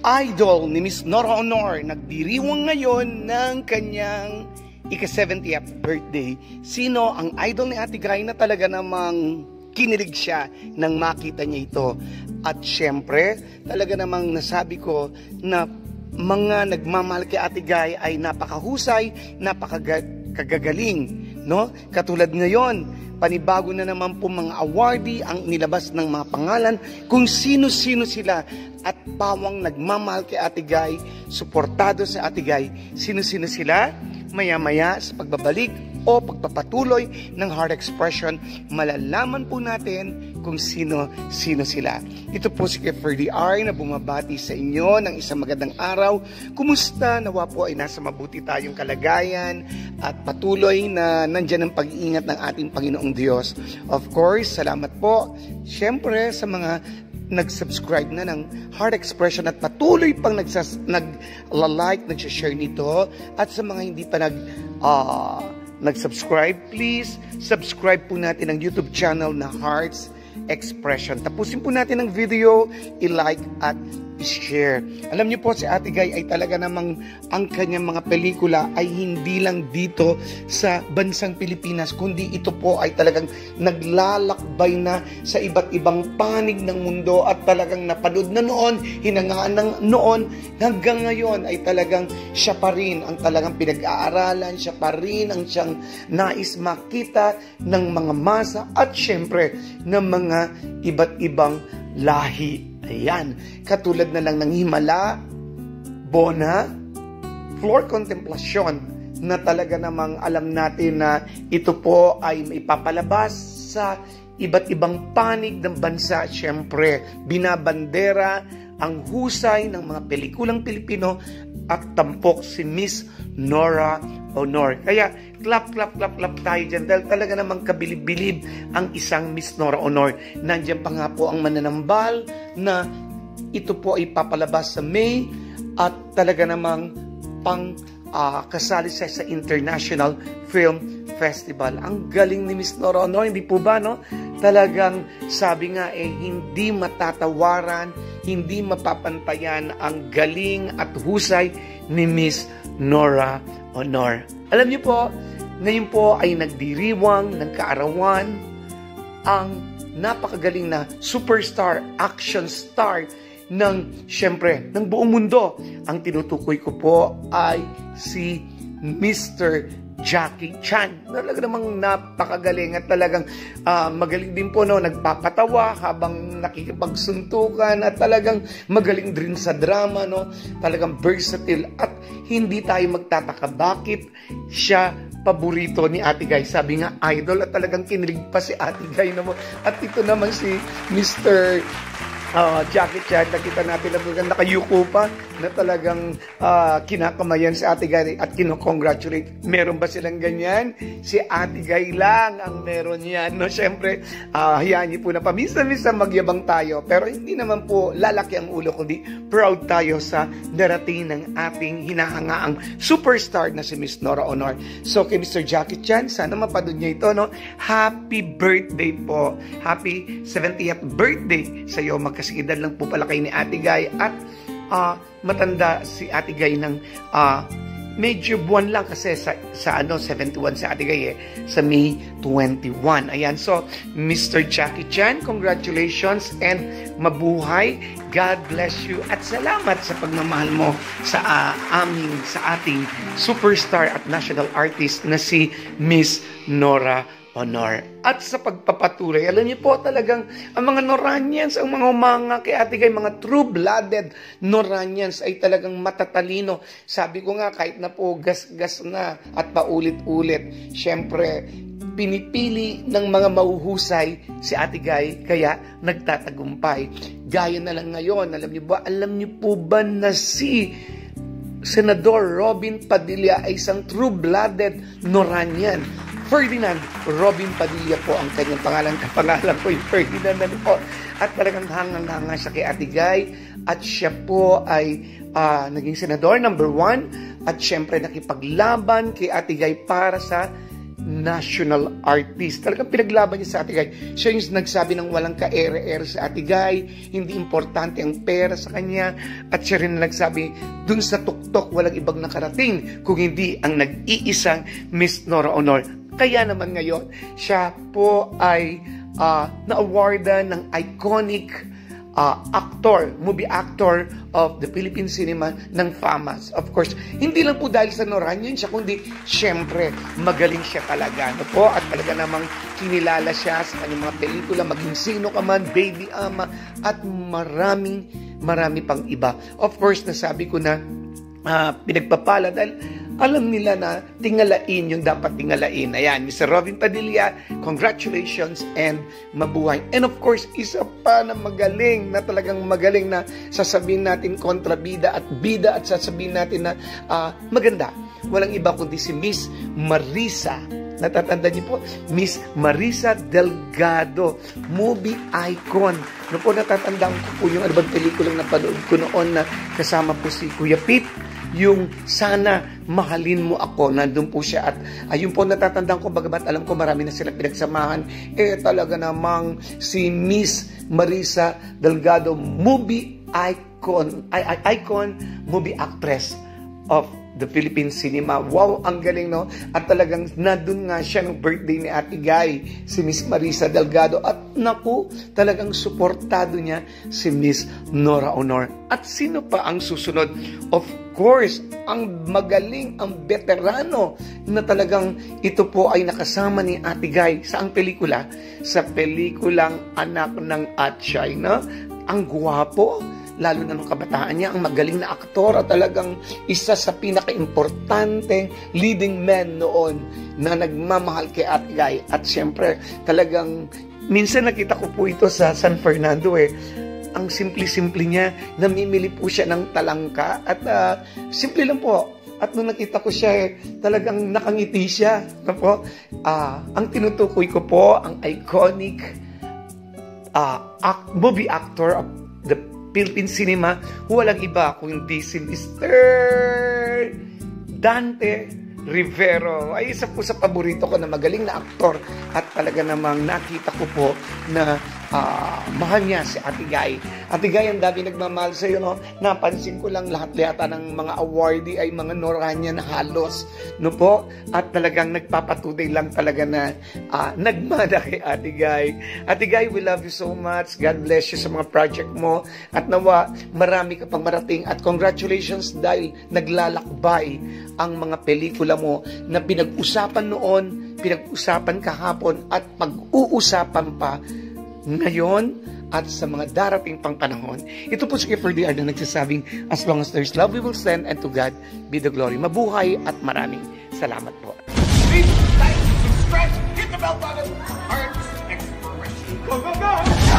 idol ni Miss Nora Honor nagdiriwang ngayon ng kanyang ika-70th birthday. Sino ang idol ni Ate Guy na talaga namang kinilig siya nang makita niya ito? At syempre, talaga namang nasabi ko na mga nagmamahal kay Ate Guy ay napakahusay, napakagagaling, no? Katulad ngayon, panibago na naman po mga awardee ang nilabas ng mga pangalan kung sino-sino sila at pawang nagmamahal kay Ate Guy, suportado sa Ate Guy. Sino-sino sila? Maya-maya sa pagbabalik o pagpapatuloy ng Heart Expression, malalaman po natin kung sino-sino sila. Ito po si Ferdy R na bumabati sa inyo ng isang magandang araw. Kumusta? Nawa po ay nasa mabuti tayong kalagayan at patuloy na nandyan ang pag-iingat ng ating Panginoong Diyos. Of course, salamat po siyempre sa mga nag-subscribe na ng Heart Expression at patuloy pang nag-like, nag-share nito, at sa mga hindi pa nag-subscribe, please subscribe po natin ang YouTube channel na Hearts Expression. Tapusin po natin ang video, i-like at i-share. Alam niyo po, si Ate Guy ay talaga namang ang kanyang mga pelikula ay hindi lang dito sa bansang Pilipinas, kundi ito po ay talagang naglalakbay na sa iba't ibang panig ng mundo at talagang napanood na noon, hinangaan ng noon, hanggang ngayon ay talagang siya pa rin ang talagang pinag-aaralan, siya pa rin ang siyang nais makita ng mga masa at syempre ng mga iba't ibang lahi. Ayan, katulad na lang ng Himala, Bona, Floor Contemplation, na talaga namang alam natin na ito po ay maipapalabas sa iba't ibang panig ng bansa. Siyempre, binabandera ang husay ng mga pelikulang Pilipino at tampok si Miss Nora Honor. Kaya, clap tayo dyan dahil talaga namang kabilib-bilib ang isang Miss Nora Honor. Nandiyan pa nga po ang mananambal na ito po ay papalabas sa May at talaga namang kasali siya sa International Film Festival. Ang galing ni Miss Nora Honor, hindi po ba, no? Talagang sabi nga hindi matatawaran, hindi mapapantayan ang galing at husay ni Miss Nora Honor. Alam niyo po, ngayon po ay nagdiriwang ng kaarawan ang napakagaling na superstar, action star ng, syempre, ng buong mundo. Ang tinutukoy ko po ay si Mr. Jackie Chan. Talaga namang napakagaling at talagang magaling din po, no? Nagpapatawa habang nakikipagsuntukan at talagang magaling din sa drama, no? Talagang versatile at hindi tayo magtataka bakit siya paborito ni Ate Guy. Sabi nga, idol, at talagang kinilig pa si Ate Guy naman. At ito naman si Mr. Jackie Chan, nakita natin na nakayuko pa na talagang kinakamayan si Ate Guy at kinocongratulate. Meron ba silang ganyan? Si Ate Guy lang ang meron yan. No? Siyempre, hayaan niyo po na paminsan-minsan magyabang tayo, pero hindi naman po lalaki ang ulo, kundi proud tayo sa darating ng ating hinahangaang superstar na si Miss Nora Honor. So kay Mr. Jackie Chan, sana mapanood niyo ito, no? Happy birthday po. Happy 70th birthday sa iyo. Magkasigidad lang po pala kayo ni Ate Guy at matanda si Ate Guy ng medyo buwan lang kasi sa 71 si Ate Guy sa May 21. Ayan, so Mr. Jackie Chan, congratulations and mabuhay. God bless you at salamat sa pagmamahal mo sa ating superstar at national artist na si Miss Nora Honor. At sa pagpapatuloy, alam niyo po talagang ang mga Noranians, ang mga umanga kay Ate Guy, mga true-blooded Noranians ay talagang matatalino. Sabi ko nga, kahit na po gas-gas na at paulit-ulit, syempre, pinipili ng mga mahuhusay si Ate Guy, kaya nagtatagumpay. Gaya na lang ngayon, alam niyo po ba na si Senador Robin Padilla ay isang true-blooded Noranian? Ferdinand Robin Padilla po ang kanyang pangalan. Kapangalan po yung Ferdinand na po. At talagang hangang-hanga siya kay Ate Guy. At siya po ay naging senador number 1. At syempre nakipaglaban kay Ate Guy para sa national artist. Talagang pinaglaban niya sa Ate Guy. Siya yung nagsabi ng walang ka-ere-ere sa Ate Guy, hindi importante ang pera sa kanya, at siya rin nagsabi, dun sa tuktok walang ibang nakarating kung hindi ang nag-iisang Miss Nora Honor. Kaya naman ngayon, siya po ay na-awardan ng iconic movie actor of the Philippine cinema ng FAMAS. Of course, hindi lang po dahil sa Noranyan siya, kundi syempre, magaling siya talaga. No po? At talaga namang kinilala siya sa kanyang mga pelikula, maging Sino Ka Man, Baby Ama, at marami pang iba. Of course, nasabi ko na pinagpapala dahil alam nila na tingalain yung dapat tingalain. Ayan, Mr. Robin Padilla, congratulations and mabuhay. And of course, isa pa na magaling, na talagang magaling na sasabihin natin kontrabida at bida at sasabihin natin na maganda. Walang iba kundi si Miss Marisa. Natatanda niyo po, Miss Marisa Delgado, movie icon. No po, natatandaan ko po yung ano bang pelikulang napanood ko noon na kasama po si Kuya Pete, yung Sana Mahalin Mo Ako. Nandun po siya at ayun po natatandaan ko, bagamat alam ko marami na sila pinagsamahan, talaga namang si Miss Marisa Delgado, movie icon, movie actress of the Philippine cinema. Wow, ang galing, no? At talagang nandun nga siya ng birthday ni Ate Guy, si Miss Marisa Delgado. At naku, talagang suportado niya si Miss Nora Honor. At sino pa ang susunod? Of course, ang magaling, ang veterano na talagang ito po ay nakasama ni Ate Guy sa ang pelikula? Sa pelikulang Anak ng Atchay, no? Ang gwapo, lalo na nung kabataan niya, ang magaling na aktor at talagang isa sa pinaka-importante leading man noon na nagmamahal kay Ate Guy. At siyempre, talagang minsan nakita ko po ito sa San Fernando ang simple-simple niya, namimili po siya ng talangka at simple lang po. At nung nakita ko siya, talagang nakangiti siya. Po? Ang tinutukoy ko po, ang iconic movie actor of the Philippine cinema, walang iba kundi si Mr. Dante Rivero. Ay, isa po sa paborito ko na magaling na aktor at talaga namang nakita ko po na mahal niya si Ate Guy. Ate Guy, ang dami nagmamahal sa iyo, no? Napansin ko lang lahat yata ng mga awardee ay mga Noranyan halos, no po? At talagang nagpapatuloy lang talaga na nagmana kay Ate Guy. Ate Guy, we love you so much. God bless you sa mga project mo. At nawa, marami ka pang marating. At congratulations dahil naglalakbay ang mga pelikula mo na pinag-usapan noon, pinag-usapan kahapon at pag-uusapan pa ngayon at sa mga darating pang panahon. Ito po si Kiefer DR na nagsasabing, as long as there's love, we will stand, and to God be the glory. Mabuhay at maraming salamat po. Please like, subscribe, hit the bell button, Hearts Expression. Go, go, go!